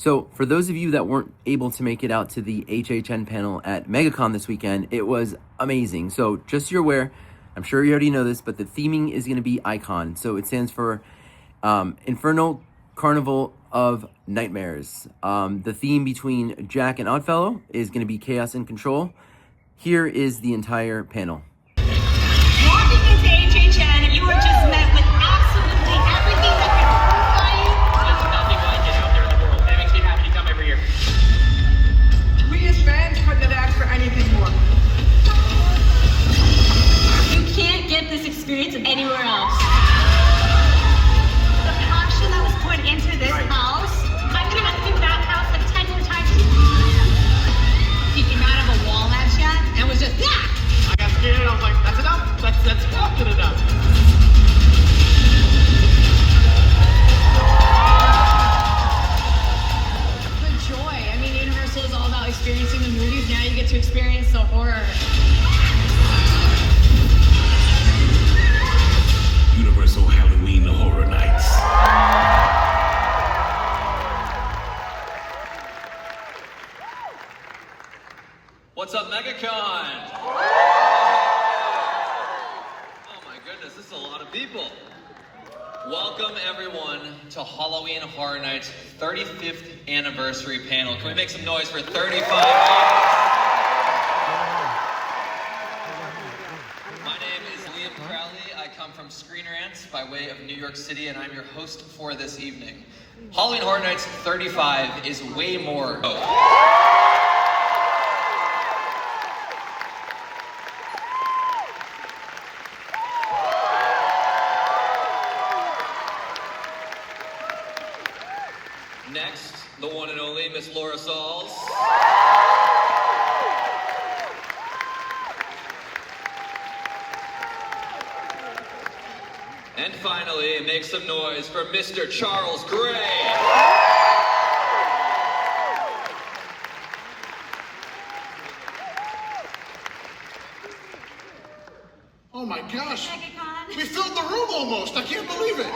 So for those of you that weren't able to make it out to the HHN panel at MegaCon this weekend, it was amazing. So just so you're aware, I'm sure you already know this, but the theming is going to be Icon. So it stands for Infernal Carnival of Nightmares. The theme between Jack and Oddfellow is going to be Chaos and Control. Here is the entire panel. Walking into HHN, you are just met with absolutely everything that can horrify you. There's nothing like it out there in the world. It makes me happy to come every year. We as fans couldn't have asked for anything more. You can't get this experience anywhere else. The passion that was put into this house, I'm gonna have to do that house like 10 more times. He came out of a wall match yet, and was just, yeah! I got scared and I was like, that's enough. That's often enough. The joy. I mean, Universal is all about experiencing the movies. Now you get to experience the horror. Universal Halloween Horror Nights. What's up, MegaCon? Oh my goodness, this is a lot of people. Welcome everyone to Halloween Horror Nights 35th anniversary panel. Can we make some noise for 35 years? My name is Liam Crowley. I come from Screen Rants by way of New York City, and I'm your host for this evening. Halloween Horror Nights 35 is way more. Next, the one and only Miss Laura Sauls. And finally, make some noise for Mr. Charles Gray. Oh my gosh, MegaCon. we filled the room almost. I can't believe it.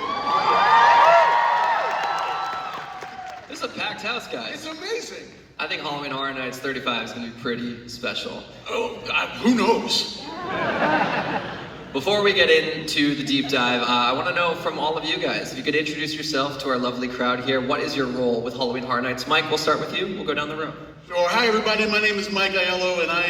This is a packed house, guys. It's amazing. I think Halloween Horror Nights 35 is going to be pretty special. Oh, who knows? Before we get into the deep dive, I want to know from all of you guys, if you could introduce yourself to our lovely crowd here. What is your role with Halloween Horror Nights? Mike, we'll start with you. We'll go down the row. Sure. Hi, everybody. My name is Mike Aiello, and I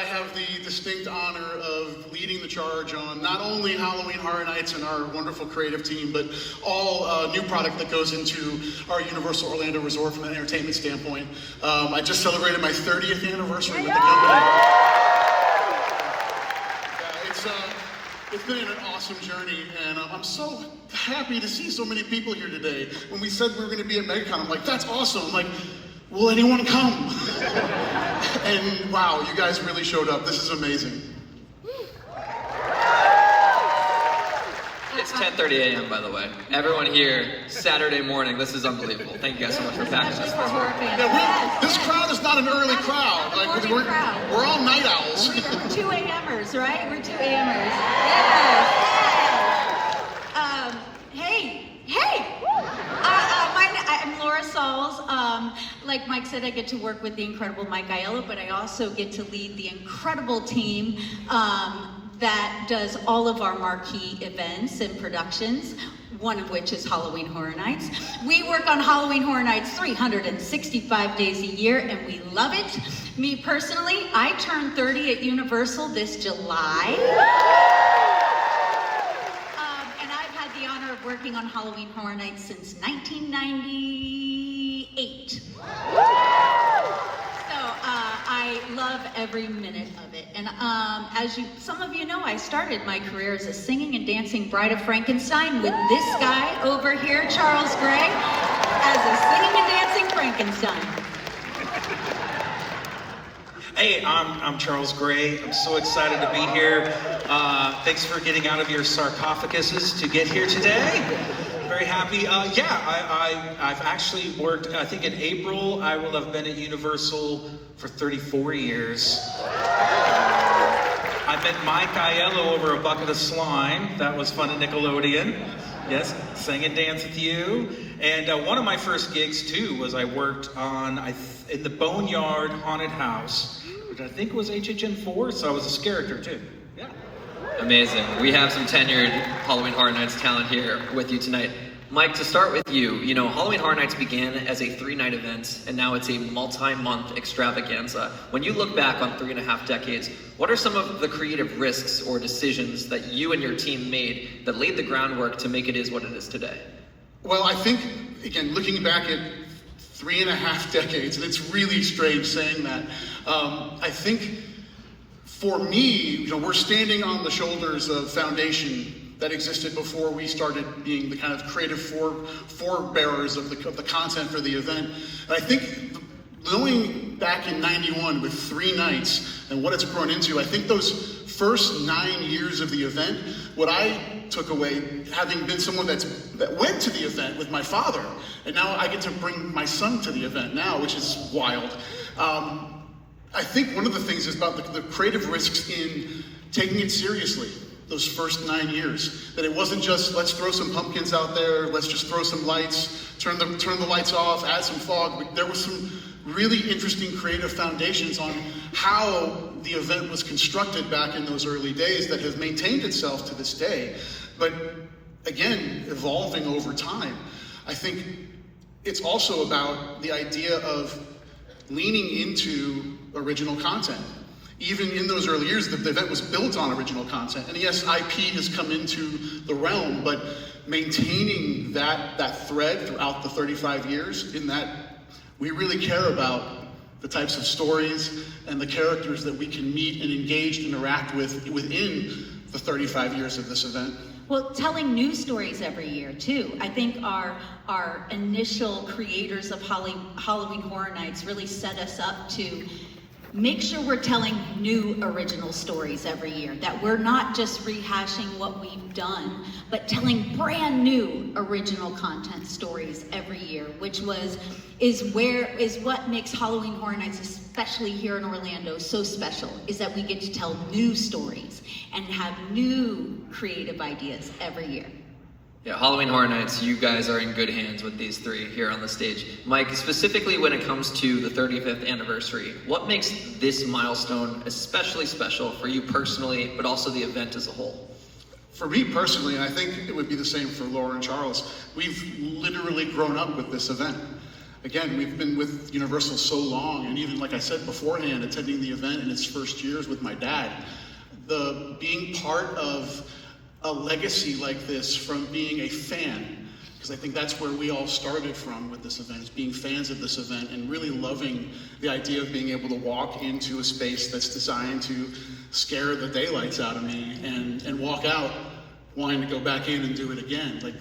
have the distinct honor of leading the charge on not only Halloween Horror Nights and our wonderful creative team, but all new product that goes into our Universal Orlando Resort from an entertainment standpoint. I just celebrated my 30th anniversary with the company. It's been an awesome journey, and I'm so happy to see so many people here today. When we said we were going to be at MegaCon, I'm like, that's awesome. I'm like, will anyone come? And wow, you guys really showed up. This is amazing. It's 10:30 a.m., by the way. Everyone here, Saturday morning. This is unbelievable. Thank you guys so much for packing us. Yeah, this crowd is not an early crowd. Like we're all night owls. We're 2 a.m.ers, right? We're 2 a.m.ers. Yes. I'm Laura Sauls. Like Mike said, I get to work with the incredible Mike Aiello, but I also get to lead the incredible team that does all of our marquee events and productions, one of which is Halloween Horror Nights. We work on Halloween Horror Nights 365 days a year, and we love it. Me personally, I turned 30 at Universal this July. And I've had the honor of working on Halloween Horror Nights since 1998. I love every minute of it. And as some of you know, I started my career as a singing and dancing Bride of Frankenstein with this guy over here, Charles Gray, as a singing and dancing Frankenstein. Hey, I'm Charles Gray. I'm so excited to be here. Thanks for getting out of your sarcophaguses to get here today. Very happy. I've actually worked, I think in April, I will have been at Universal for 34 years. I met Mike Aiello over a bucket of slime. That was fun at Nickelodeon. Yes, sang and danced with you. And one of my first gigs too was I worked on in the Boneyard Haunted House, which I think was HHN4, so I was a character too. Yeah. Amazing. We have some tenured Halloween Horror Nights talent here with you tonight. Mike, to start with you, Halloween Horror Nights began as a 3-night event, and now it's a multi-month extravaganza. When you look back on 3.5 decades, what are some of the creative risks or decisions that you and your team made that laid the groundwork to make it is what it is today? Well, I think, again, looking back at 3.5 decades, and it's really strange saying that, I think for me, we're standing on the shoulders of foundation that existed before we started being the kind of creative forebearers of the content for the event. And I think going back in '91 with 3 nights and what it's grown into, I think those first 9 years of the event, what I took away, having been someone that went to the event with my father, and now I get to bring my son to the event now, which is wild. I think one of the things is about the creative risks in taking it seriously. Those first 9 years, that it wasn't just let's throw some pumpkins out there, let's just throw some lights, turn the lights off, add some fog. There was some really interesting creative foundations on how the event was constructed back in those early days that have maintained itself to this day. But again, evolving over time. I think it's also about the idea of leaning into original content. Even in those early years, the event was built on original content. And yes, IP has come into the realm, but maintaining that thread throughout the 35 years, in that we really care about the types of stories and the characters that we can meet and engage, interact with within the 35 years of this event. Well, telling new stories every year too. I think our initial creators of Halloween Horror Nights really set us up to make sure we're telling new original stories every year, that we're not just rehashing what we've done, but telling brand new original content stories every year, which is what makes Halloween Horror Nights, especially here in Orlando, so special, is that we get to tell new stories and have new creative ideas every year. Yeah, Halloween Horror Nights, you guys are in good hands with these 3 here on the stage. Mike, specifically when it comes to the 35th anniversary, what makes this milestone especially special for you personally, but also the event as a whole? For me personally, and I think it would be the same for Laura and Charles, we've literally grown up with this event. Again, we've been with Universal so long, and even like I said beforehand, attending the event in its first years with my dad, being part of a legacy like this from being a fan, because I think that's where we all started from with this event, is being fans of this event and really loving the idea of being able to walk into a space that's designed to scare the daylights out of me and walk out wanting to go back in and do it again. Like,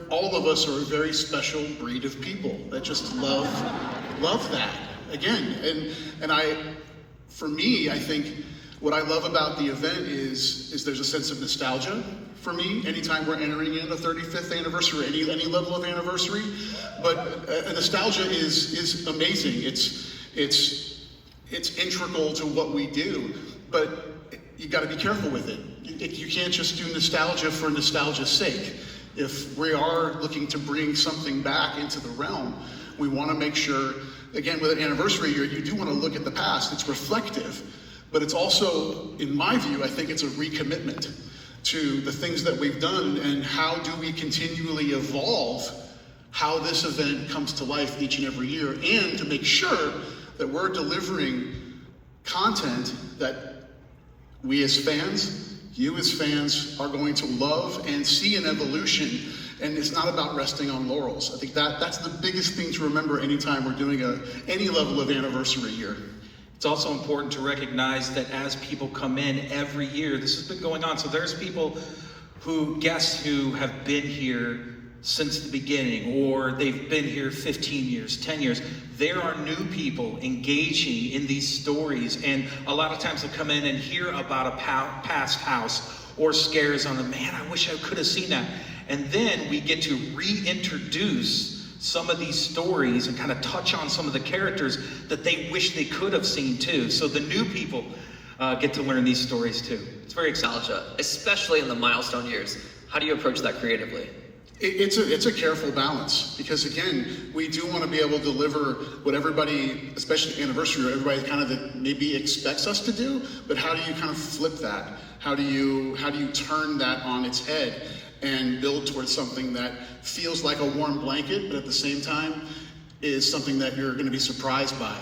all of us are a very special breed of people that just love that again. For me, I think what I love about the event is there's a sense of nostalgia for me anytime we're entering in a 35th anniversary, any level of anniversary. But nostalgia is amazing. It's integral to what we do, but you got to be careful with it. You can't just do nostalgia for nostalgia's sake. If we are looking to bring something back into the realm, we want to make sure, again, with an anniversary year, you do want to look at the past. It's reflective. But it's also, in my view, I think it's a recommitment to the things that we've done and how do we continually evolve how this event comes to life each and every year, and to make sure that we're delivering content that we as fans, you as fans, are going to love and see an evolution. And it's not about resting on laurels. I think that's the biggest thing to remember anytime we're doing any level of anniversary year. It's also important to recognize that as people come in every year, this has been going on. So there's guests who have been here since the beginning, or they've been here 15 years, 10 years. There are new people engaging in these stories, and a lot of times they'll come in and hear about a past house or scares on them. Man, I wish I could have seen that. And then we get to reintroduce some of these stories and kind of touch on some of the characters that they wish they could have seen too. So the new people get to learn these stories too. It's very nostalgia, especially in the milestone years. How do you approach that creatively? It's a careful balance, because again, we do want to be able to deliver what everybody, especially anniversary, or everybody kind of maybe expects us to do, but how do you kind of flip that? How do you turn that on its head and build towards something that feels like a warm blanket, but at the same time is something that you're going to be surprised by?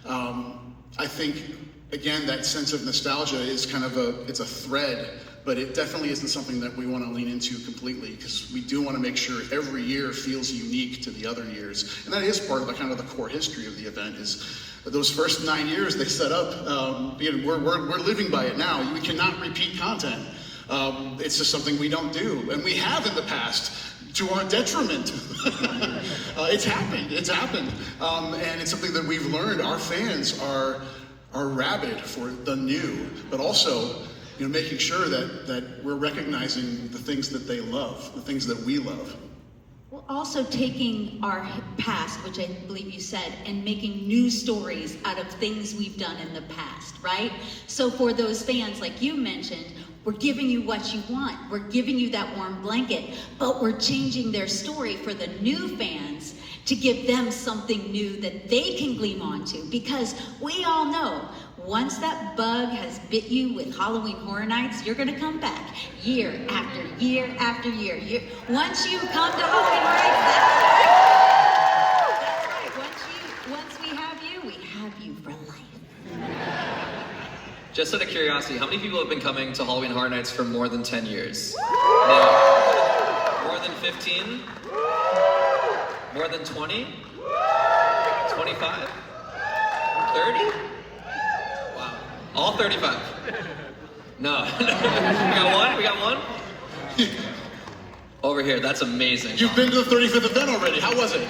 I think, again, that sense of nostalgia is kind of it's a thread, but it definitely isn't something that we want to lean into completely, because we do want to make sure every year feels unique to the other years. And that is part of the kind of the core history of the event, is those first 9 years they set up, we're living by it now. We cannot repeat content. It's just something we don't do, and we have in the past, to our detriment. It's happened. And it's something that we've learned. Our fans are rabid for the new, but also, making sure that we're recognizing the things that they love, the things that we love. Well, also taking our past, which I believe you said, and making new stories out of things we've done in the past, right? So for those fans, like you mentioned, we're giving you what you want. We're giving you that warm blanket, but we're changing their story for the new fans to give them something new that they can gleam onto. Because we all know, once that bug has bit you with Halloween Horror Nights, you're gonna come back year after year after year. Once you come to Halloween Horror Nights, that's right. Once we have you for life. Just out of curiosity, how many people have been coming to Halloween Horror Nights for more than 10 years? No. More than 15? More than 20? 25? 30? Wow. All 35? No. We got one? Over here, that's amazing. You've been to the 35th event already. How was it?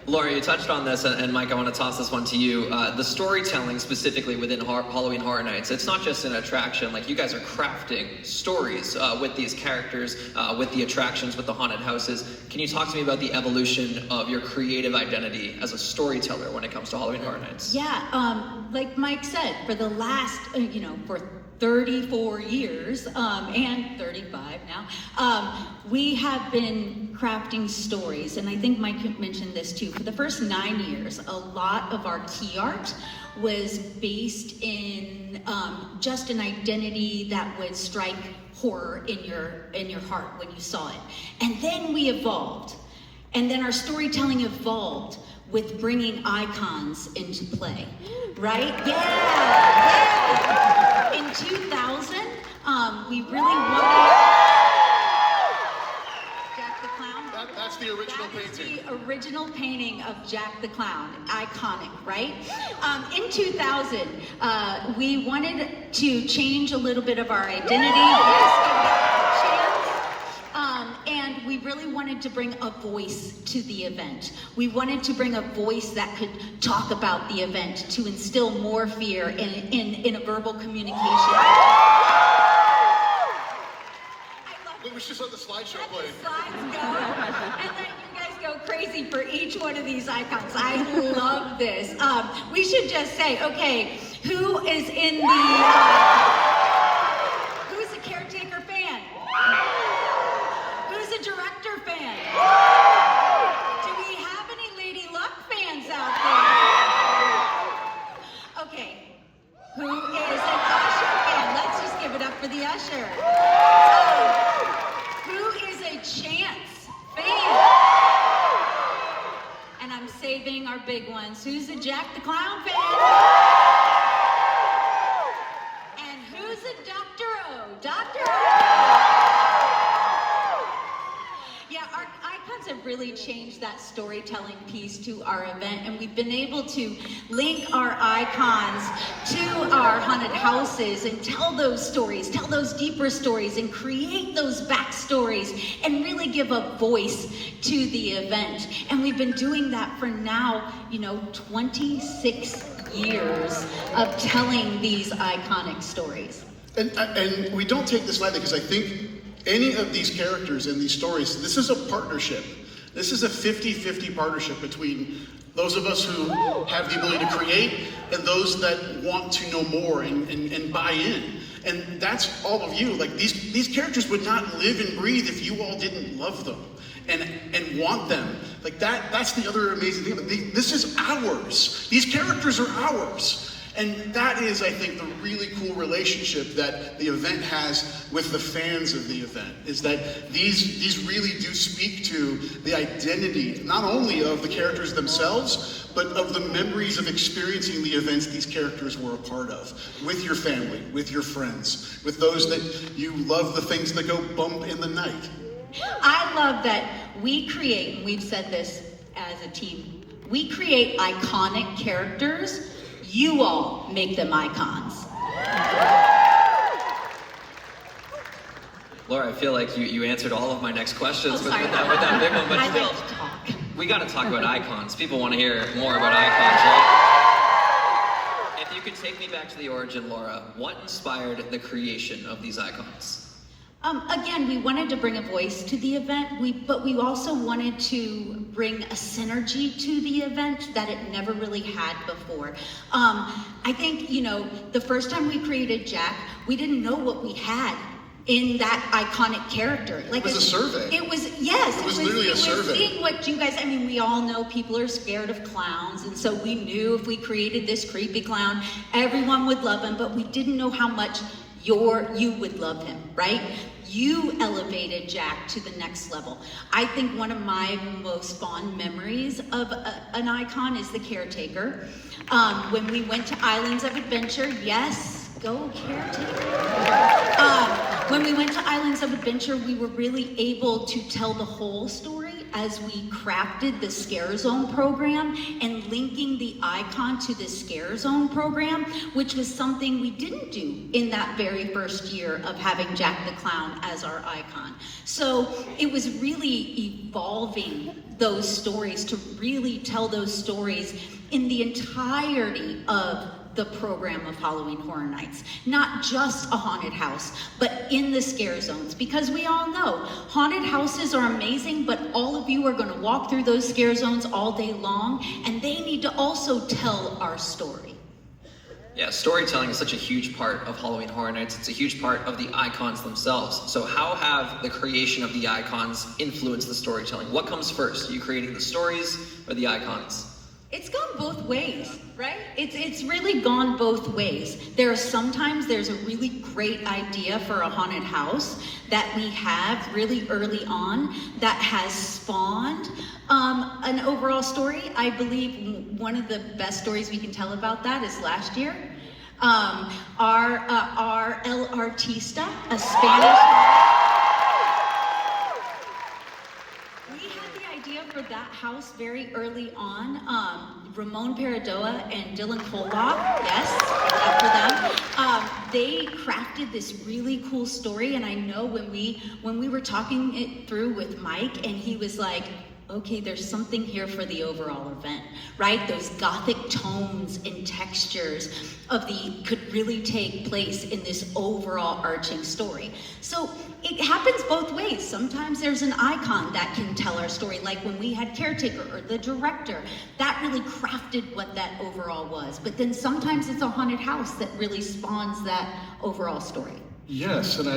Laura, you touched on this, and Mike, I want to toss this one to you. The storytelling specifically within Halloween Horror Nights, it's not just an attraction. Like, you guys are crafting stories with these characters, with the attractions, with the haunted houses. Can you talk to me about the evolution of your creative identity as a storyteller when it comes to Halloween Horror Nights? Yeah, like Mike said, for the last, for 34 years, and 35 now, we have been crafting stories, and I think Mike mentioned this too. For the first 9 years, a lot of our key art was based in just an identity that would strike horror in your heart when you saw it. And then we evolved, and then our storytelling evolved with bringing icons into play, right? Yeah. In 2000, we really wanted Jack the Clown. That's the original painting. The original painting of Jack the Clown, iconic, right? In 2000, we wanted to change a little bit of our identity. And we really wanted to bring a voice to the event. We wanted to bring a voice that could talk about the event, to instill more fear in a verbal communication. We should let the slideshow play. Slides go, and let you guys go crazy for each one of these icons. I love this. We should just say, okay, who is in the... who's a caretaker fan? Who's a director fan? Do we have any Lady Luck fans out there? Okay, who is an Usher fan? Let's just give it up for the Usher. Who is a Chance fan? And I'm saving our big ones. Who's a Jack the Clown fan? And who's a Dr. O? Dr. O? Yeah, our icons have really changed that storytelling piece to our event, and we've been able to link our icons to our haunted houses and tell those stories, tell those deeper stories, and create those backstories, and really give a voice to the event. And we've been doing that for now, 26 years of telling these iconic stories. And we don't take this lightly, because I think any of these characters in these stories, this is a partnership. This is a 50-50 partnership between those of us who have the ability to create and those that want to know more and buy in. And that's all of you. Like these characters would not live and breathe if you all didn't love them and want them. Like that's the other amazing thing. This is ours. These characters are ours. And that is, I think, the really cool relationship that the event has with the fans of the event, is that these really do speak to the identity, not only of the characters themselves, but of the memories of experiencing the events these characters were a part of, with your family, with your friends, with those that you love the things that go bump in the night. I love that we create, and we've said this as a team, we create iconic characters. You all make them icons. Laura, I feel like you answered all of my next questions with sorry. that big one, but I still, like to talk. we got to talk about icons. People want to hear more about icons, right? If you could take me back to the origin, Laura, what inspired the creation of these icons? Again, we wanted to bring a voice to the event, but we also wanted to bring a synergy to the event that it never really had before. I think, the first time we created Jack, we didn't know what we had in that iconic character. It was a survey. It was literally a survey. Seeing what you guys, we all know people are scared of clowns, and so we knew if we created this creepy clown, everyone would love him, but we didn't know how much you would love him, right? You elevated Jack to the next level. I think one of my most fond memories of an icon is the caretaker. When we went to Islands of Adventure, yes, go caretaker. When we went to Islands of Adventure, we were really able to tell the whole story as we crafted the Scare Zone program and linking the icon to the Scare Zone program, which was something we didn't do in that very first year of having Jack the Clown as our icon. So it was really evolving those stories to really tell those stories in the entirety of the program of Halloween Horror Nights. Not just a haunted house, but in the scare zones. Because we all know, haunted houses are amazing, but all of you are gonna walk through those scare zones all day long, and they need to also tell our story. Yeah, storytelling is such a huge part of Halloween Horror Nights. It's a huge part of the icons themselves. So how have the creation of the icons influenced the storytelling? What comes first? Are you creating the stories or the icons? It's gone both ways, right? It's really gone both ways. Sometimes there's a really great idea for a haunted house that we have really early on that has spawned an overall story. I believe one of the best stories we can tell about that is last year. Our El Artista, a Spanish. For that house very early on, Ramon Peridoa and Dylan Kolbach, yes, for them, they crafted this really cool story. And I know when we were talking it through with Mike, and he was like, okay, there's something here for the overall event, right? Those gothic tones and textures could really take place in this overall arching story. So it happens both ways. Sometimes there's an icon that can tell our story, like when we had Caretaker or the director, that really crafted what that overall was. But then sometimes it's a haunted house that really spawns that overall story. Yes, and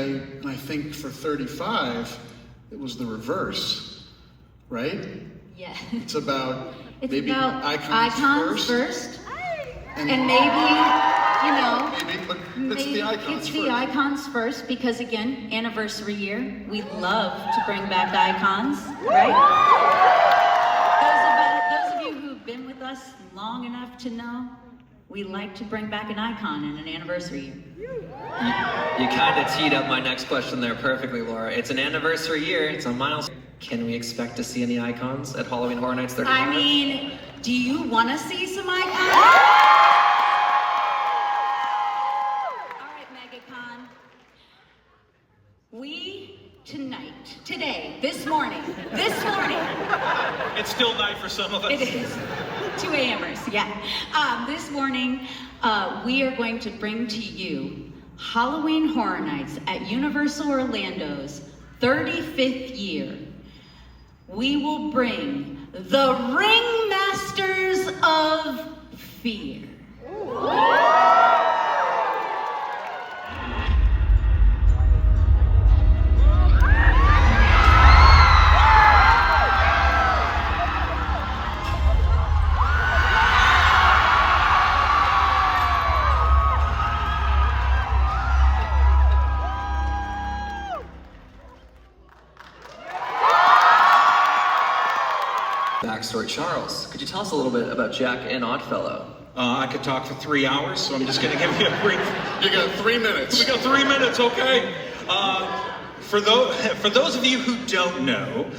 I think for 35, it was the reverse. Right? Yeah. It's about maybe icons first. And maybe, but it's the icons first. It's the icons first because, again, anniversary year, we love to bring back icons, right? Those of you who've been with us long enough to know, we like to bring back an icon in an anniversary year. You kind of teed up my next question there perfectly, Laura. It's an anniversary year. It's a milestone. Can we expect to see any icons at Halloween Horror Nights 35? Do you want to see some icons? All right, MegaCon. This morning. It's still night for some of us. It is. 2 a.m.ers, yeah. This morning, we are going to bring to you Halloween Horror Nights at Universal Orlando's 35th year. We will bring the Ringmasters of Fear. backstory. Charles, could you tell us a little bit about Jack and Oddfellow? I could talk for 3 hours, so I'm just going to give you a brief. You got 3 minutes. We got 3 minutes, okay? For those of you who don't know,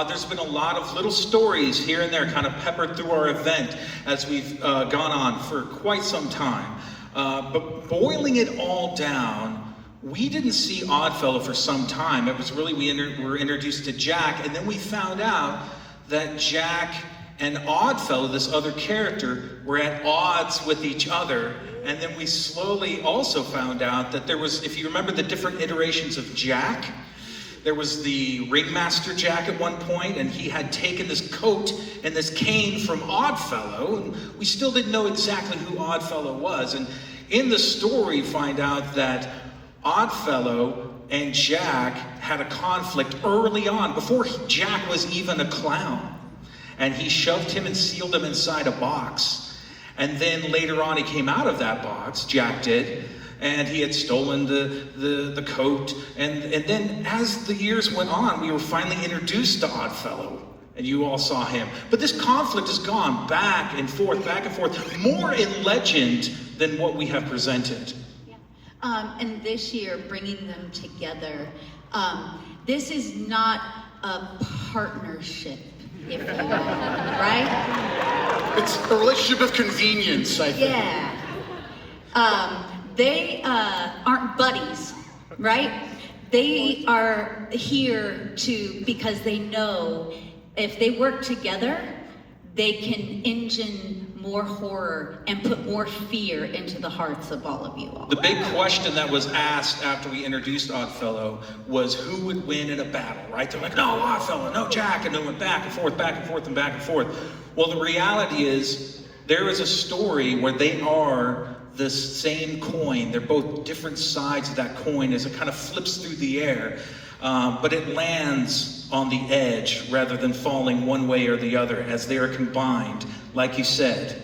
there's been a lot of little stories here and there kind of peppered through our event as we've gone on for quite some time. But boiling it all down, we didn't see Oddfellow for some time. It was really, we were introduced to Jack, and then we found out that Jack and Oddfellow, this other character, were at odds with each other. And then we slowly also found out that there was, if you remember the different iterations of Jack, there was the Ringmaster Jack at one point, and he had taken this coat and this cane from Oddfellow, and we still didn't know exactly who Oddfellow was. And in the story, find out that Oddfellow and Jack had a conflict early on, before Jack was even a clown. And he shoved him and sealed him inside a box. And then later on, he came out of that box, Jack did, and he had stolen the coat. And then as the years went on, we were finally introduced to Oddfellow, and you all saw him. But this conflict has gone back and forth, more in legend than what we have presented. Yeah. And this year, bringing them together, this is not a partnership, if you will, right? It's a relationship of convenience, I think. Yeah. They aren't buddies, right? They are here because they know if they work together, they can engine more horror and put more fear into the hearts of all of you all. The big question that was asked after we introduced Oddfellow was who would win in a battle, right? They're like, no, Oddfellow, no, Jack, and then went back and forth, and back and forth. Well, the reality is there is a story where they are the same coin. They're both different sides of that coin as it kind of flips through the air, but it lands on the edge rather than falling one way or the other as they are combined, like you said.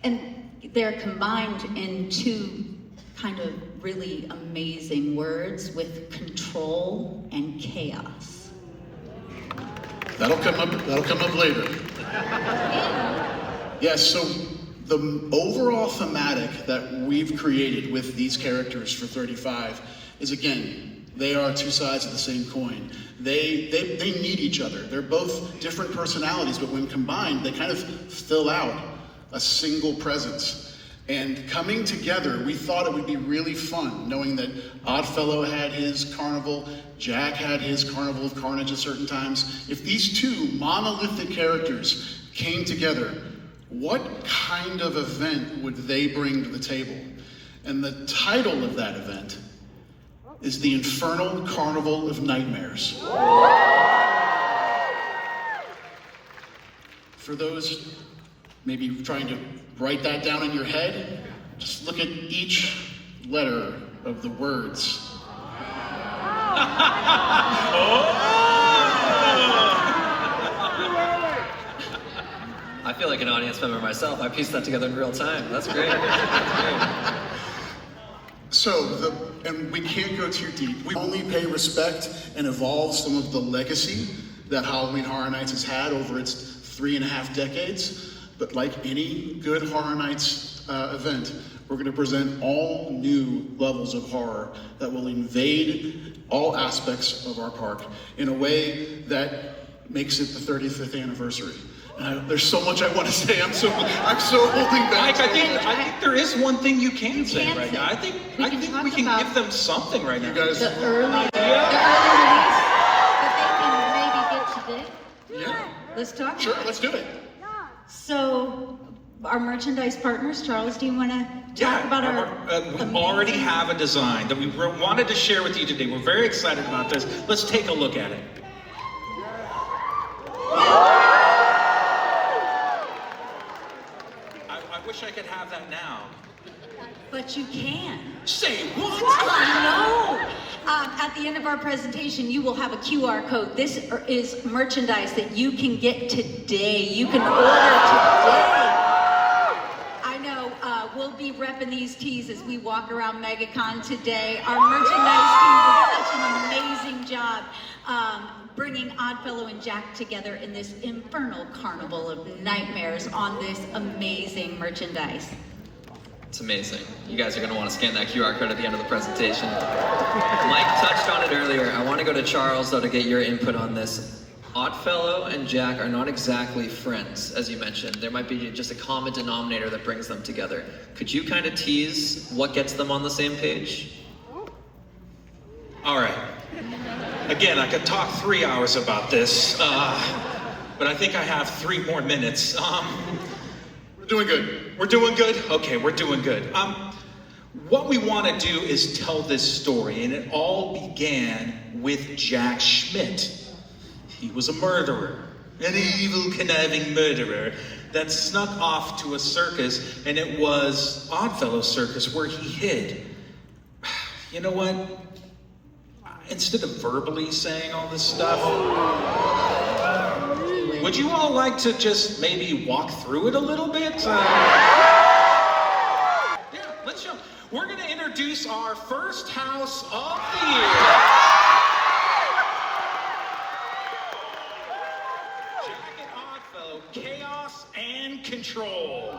And they're combined in two kind of really amazing words with control and chaos. That'll come up later. Yes, so the overall thematic that we've created with these characters for 35 is, again, they are two sides of the same coin. They need each other. They're both different personalities, but when combined, they kind of fill out a single presence. And coming together, we thought it would be really fun, knowing that Oddfellow had his carnival, Jack had his Carnival of Carnage at certain times. If these two monolithic characters came together, what kind of event would they bring to the table? And the title of that event is the Infernal Carnival of Nightmares. For those maybe trying to write that down in your head, just look at each letter of the words. I feel like an audience member myself. I pieced that together in real time. That's great. That's great. So, and we can't go too deep. We only pay respect and evolve some of the legacy that Halloween Horror Nights has had over its 3.5 decades. But like any good Horror Nights event, we're going to present all new levels of horror that will invade all aspects of our park in a way that makes it the 35th anniversary. And there's so much I want to say. I'm so holding back. Mike, I think there is one thing you can say right now. I think we can give them something right now. You guys, The early release that they can maybe get today. yeah, Let's talk sure, about it. let's do it. So, our merchandise partners, Charles, do you want to talk about our... We already have a design that we wanted to share with you today. We're very excited about this. Let's take a look at it. I wish I could have that now. But you can. Say what? No! At the end of our presentation, you will have a QR code. This is merchandise that you can get today. You can order today. I know, we'll be repping these tees as we walk around MegaCon today. Our merchandise team did such an amazing job. bringing Oddfellow and Jack together in this Infernal Carnival of Nightmares on this amazing merchandise. It's amazing. You guys are going to want to scan that QR code at the end of the presentation. Mike touched on it earlier. I want to go to Charles, though, to get your input on this. Oddfellow and Jack are not exactly friends, as you mentioned. There might be just a common denominator that brings them together. Could you kind of tease what gets them on the same page? All right. Again, I could talk 3 hours about this, but I think I have 3 more minutes. We're doing good. We're doing good? Okay, we're doing good. What we want to do is tell this story, and it all began with Jack Schmidt. He was a murderer, an evil, conniving murderer that snuck off to a circus, and it was Oddfellow Circus where he hid. You know what? Instead of verbally saying all this stuff, would you all like to just maybe walk through it a little bit? Yeah, let's show. We're going to introduce our first house of the year. Jack and Oddfellow, Chaos and Control.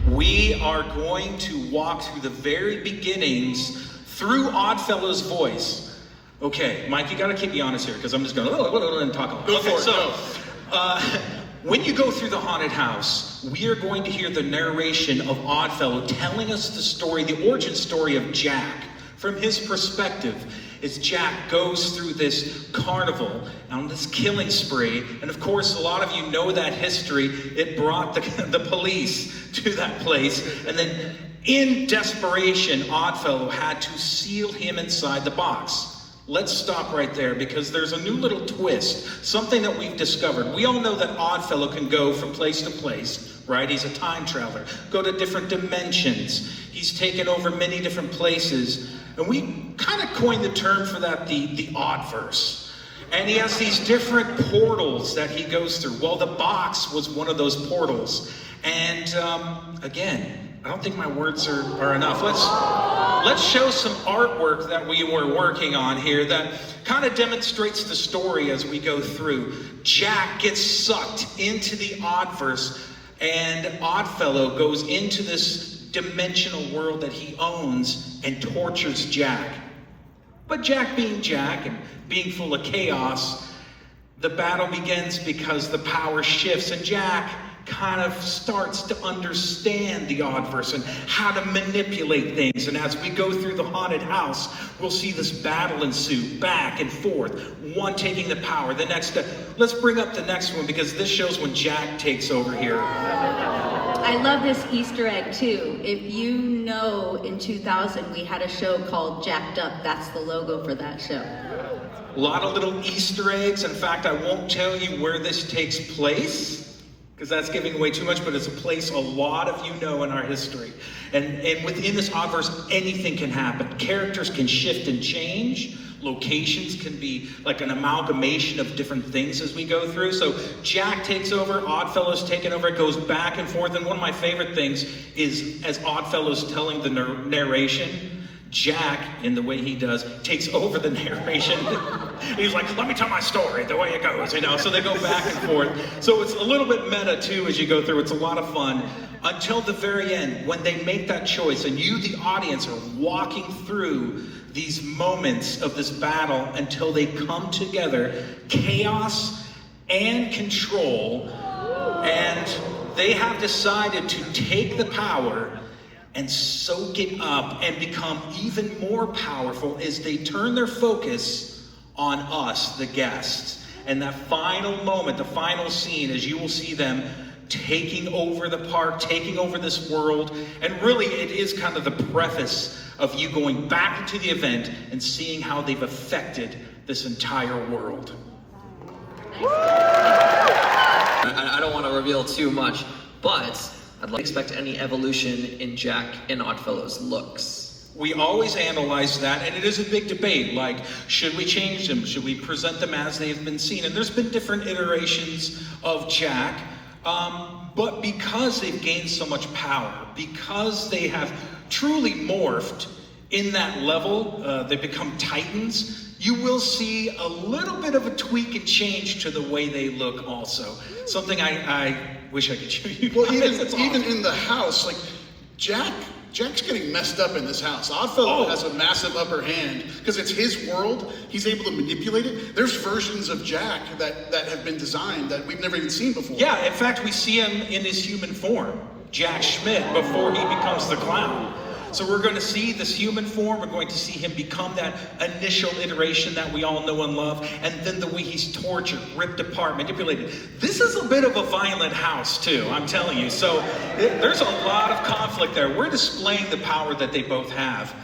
We are going to walk through the very beginnings through Oddfellow's voice. Okay, Mike, you got to keep me honest here because I'm just going to talk a lot. Go for it. So, when you go through the haunted house, we are going to hear the narration of Oddfellow telling us the story, the origin story of Jack from his perspective. As Jack goes through this carnival on this killing spree, and of course a lot of you know that history. It brought the police to that place, and then in desperation Oddfellow had to seal him inside the box. Let's stop right there because there's a new little twist, something that we've discovered. We all know that Oddfellow can go from place to place, right? He's a time traveler, go to different dimensions. He's taken over many different places. And we kind of coined the term for that, the Oddverse. And he has these different portals that he goes through. Well, the box was one of those portals. And again, I don't think my words are enough. Let's show some artwork that we were working on here that kind of demonstrates the story as we go through. Jack gets sucked into the Oddverse, and Oddfellow goes into this dimensional world that he owns and tortures Jack. But Jack being Jack and being full of chaos, the battle begins because the power shifts and Jack kind of starts to understand the Oddverse and how to manipulate things. And as we go through the haunted house, we'll see this battle ensue back and forth, one taking the power, the next. Let's bring up the next one because this shows when Jack takes over here. I love this Easter egg too. If you know, in 2000 we had a show called Jacked Up. That's the logo for that show. A lot of little Easter eggs. In fact, I won't tell you where this takes place because that's giving away too much, but it's a place a lot of you know in our history. And within this Oddverse, anything can happen. Characters can shift and change. Locations can be like an amalgamation of different things as we go through. So Jack takes over, Oddfellow's taken over, it goes back and forth. And one of my favorite things is as Oddfellow's telling the narration, Jack, in the way he does, takes over the narration. He's like, let me tell my story the way it goes, you know? So they go back and forth. So it's a little bit meta too as you go through. It's a lot of fun until the very end when they make that choice and you, the audience, are walking through these moments of this battle until they come together, chaos and control, and they have decided to take the power and soak it up and become even more powerful as they turn their focus on us, the guests. And that final moment, the final scene, as you will see them taking over the park, taking over this world, and really it is kind of the preface of you going back into the event and seeing how they've affected this entire world. I don't want to reveal too much, but I'd like to expect any evolution in Jack and Oddfellow's looks. We always analyze that, and it is a big debate, like, should we change them? Should we present them as they've been seen? And there's been different iterations of Jack, but because they've gained so much power, because they have truly morphed in that level, they become titans, you will see a little bit of a tweak and change to the way they look also. Something I wish I could show you. Well, even in the house, like, Jack's getting messed up in this house. Oddfellow has a massive upper hand because it's his world. He's able to manipulate it. There's versions of Jack that have been designed that we've never even seen before. Yeah, in fact, we see him in his human form, Jack Schmidt, before he becomes the clown. So we're going to see this human form. We're going to see him become that initial iteration that we all know and love. And then the way he's tortured, ripped apart, manipulated. This is a bit of a violent house, too, I'm telling you. So there's a lot of conflict there. We're displaying the power that they both have.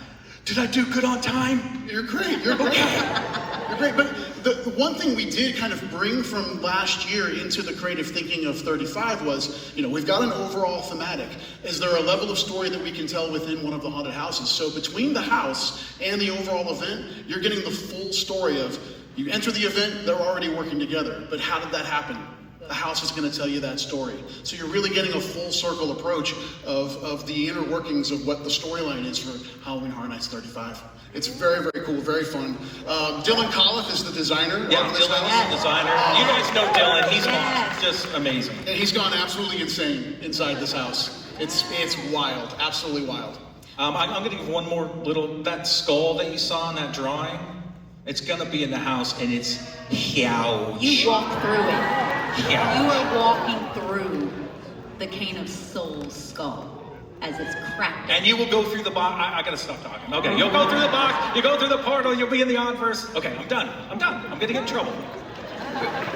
Did I do good on time? You're great. You're great. You're great. But the one thing we did kind of bring from last year into the creative thinking of 35 was, we've got an overall thematic. Is there a level of story that we can tell within one of the haunted houses? So between the house and the overall event, you're getting the full story of, you enter the event, they're already working together. But how did that happen? The house is going to tell you that story. So you're really getting a full circle approach of the inner workings of what the storyline is for Halloween Horror Nights 35. It's very, very cool, very fun. Dylan Colliff is the designer. Yeah, Dylan is the designer. You guys know Dylan. He's just amazing. And he's gone absolutely insane inside this house. It's wild, absolutely wild. I'm going to give one more that skull that you saw in that drawing, it's going to be in the house, and it's huge. You walk through it. Huge. You are walking through the Cane of Souls skull as it's cracked. And you will go through the box. I got to stop talking. Okay, you'll go through the box. You go through the portal. You'll be in the Oddverse. Okay, I'm done. I'm going to get in trouble.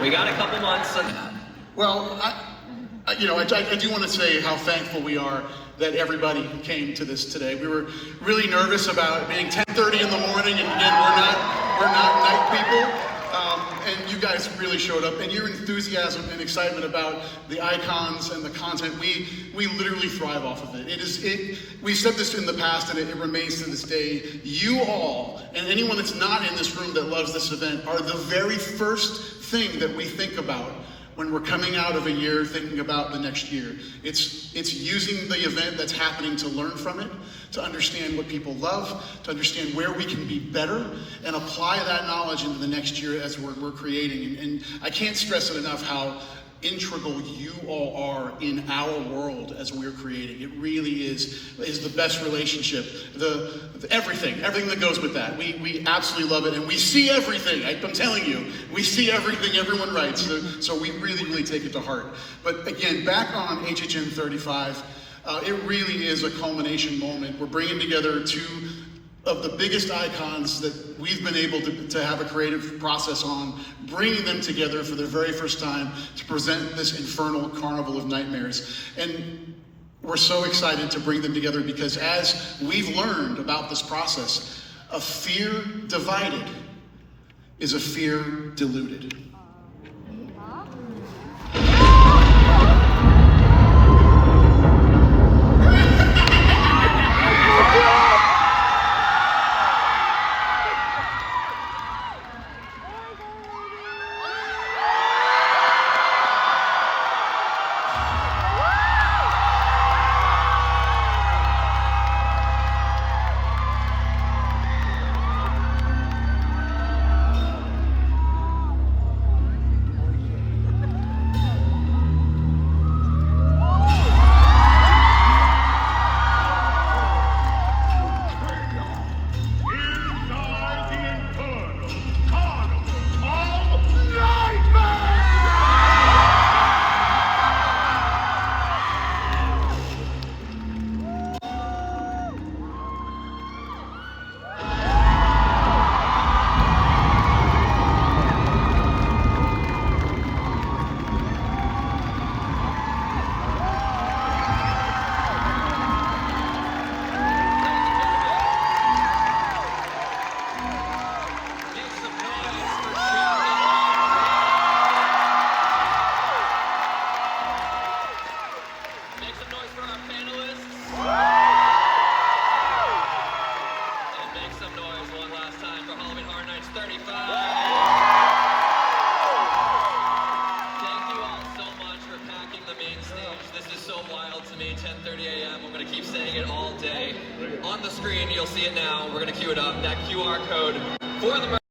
We got a couple months. Well, I do want to say how thankful we are that everybody came to this today. We were really nervous about it being 10:30 in the morning, and again, we're not night people. And you guys really showed up, and your enthusiasm and excitement about the icons and the content, we literally thrive off of it. We've said this in the past, and it remains to this day. You all, and anyone that's not in this room that loves this event, are the very first thing that we think about when we're coming out of a year thinking about the next year. It's using the event that's happening to learn from it, to understand what people love, to understand where we can be better, and apply that knowledge into the next year as we're creating. And I can't stress it enough how integral you all are in our world as we're creating. It really is the best relationship. Everything that goes with that. We absolutely love it, and we see everything. I'm telling you, we see everything everyone writes. So we really, really take it to heart. But again, back on HHN 35, it really is a culmination moment. We're bringing together two of the biggest icons that we've been able to have a creative process on, bringing them together for the very first time to present this Infernal Carnival of Nightmares. And we're so excited to bring them together because as we've learned about this process, a fear divided is a fear deluded. Thank you all so much for packing the main stage. This is so wild to me. 10:30 a.m. I'm going to keep saying it all day. On the screen, you'll see it now. We're going to cue it up. That QR code for the